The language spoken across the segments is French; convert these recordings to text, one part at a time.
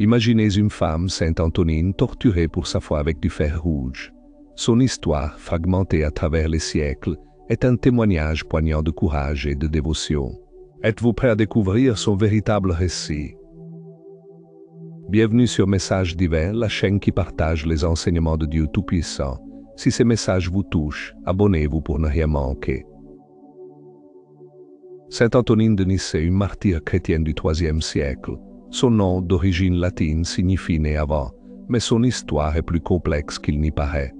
Imaginez une femme, Sainte Antonine, torturée pour sa foi avec du fer rouge. Son histoire, fragmentée à travers les siècles, est un témoignage poignant de courage et de dévotion. Êtes-vous prêt à découvrir son véritable récit? Bienvenue sur Messages divins, la chaîne qui partage les enseignements de Dieu Tout-Puissant. Si ces messages vous touchent, abonnez-vous pour ne rien manquer. Sainte Antonine de Nicée, une martyre chrétienne du IIIe siècle. Son nom, d'origine latine, signifie né avant, mais son histoire est plus complexe qu'il n'y paraît.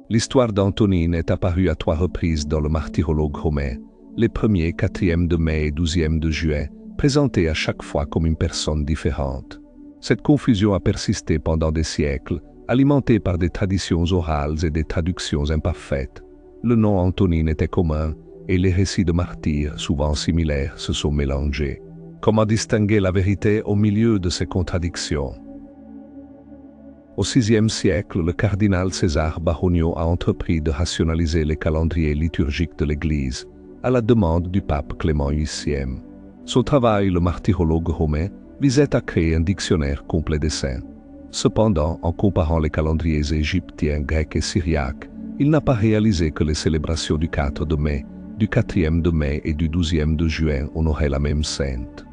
L'histoire d'Antonine est apparue à 3 reprises dans le martyrologe romain, les premiers 4e de mai et 12e de juin, présentée à chaque fois comme une personne différente. Cette confusion a persisté pendant des siècles, alimentée par des traditions orales et des traductions imparfaites. Le nom Antonine était commun, et les récits de martyrs, souvent similaires, se sont mélangés. Comment distinguer la vérité au milieu de ces contradictions? Au VIe siècle, le cardinal César Baronio a entrepris de rationaliser les calendriers liturgiques de l'Église, à la demande du pape Clément VIII. Son travail, le martyrologe romain, visait à créer un dictionnaire complet des saints. Cependant, en comparant les calendriers égyptiens, grecs et syriaques, il n'a pas réalisé que les célébrations du 4 de mai, du 4e de mai et du 12e de juin honoraient la même sainte.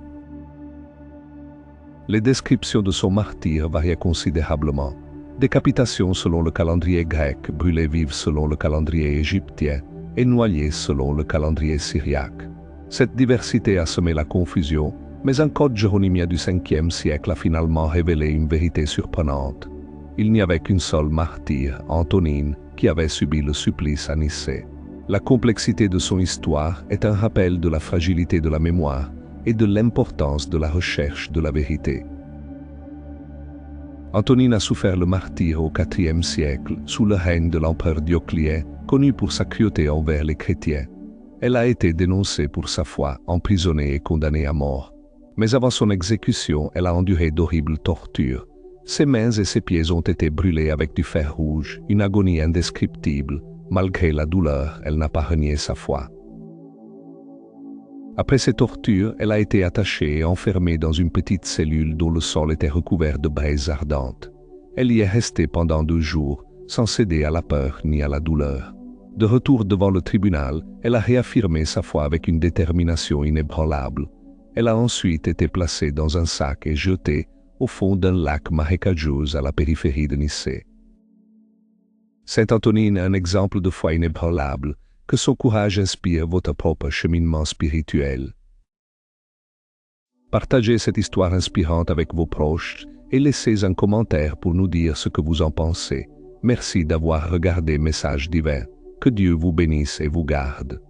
Les descriptions de son martyre variaient considérablement. Décapitation selon le calendrier grec, brûlée vive selon le calendrier égyptien et noyée selon le calendrier syriaque. Cette diversité a semé la confusion, mais un code jéronimien du 5e siècle a finalement révélé une vérité surprenante. Il n'y avait qu'une seule martyre, Antonine, qui avait subi le supplice à Nicée. La complexité de son histoire est un rappel de la fragilité de la mémoire et de l'importance de la recherche de la vérité. Antonine a souffert le martyre au IVe siècle, sous le règne de l'empereur Dioclétien, connu pour sa cruauté envers les chrétiens. Elle a été dénoncée pour sa foi, emprisonnée et condamnée à mort. Mais avant son exécution, elle a enduré d'horribles tortures. Ses mains et ses pieds ont été brûlés avec du fer rouge, une agonie indescriptible. Malgré la douleur, elle n'a pas renié sa foi. Après ces tortures, elle a été attachée et enfermée dans une petite cellule dont le sol était recouvert de braises ardentes. Elle y est restée pendant 2 jours, sans céder à la peur ni à la douleur. De retour devant le tribunal, elle a réaffirmé sa foi avec une détermination inébranlable. Elle a ensuite été placée dans un sac et jetée au fond d'un lac marécageux à la périphérie de Nicée. Sainte Antonine est un exemple de foi inébranlable, que son courage inspire votre propre cheminement spirituel. Partagez cette histoire inspirante avec vos proches et laissez un commentaire pour nous dire ce que vous en pensez. Merci d'avoir regardé Messages divins. Que Dieu vous bénisse et vous garde.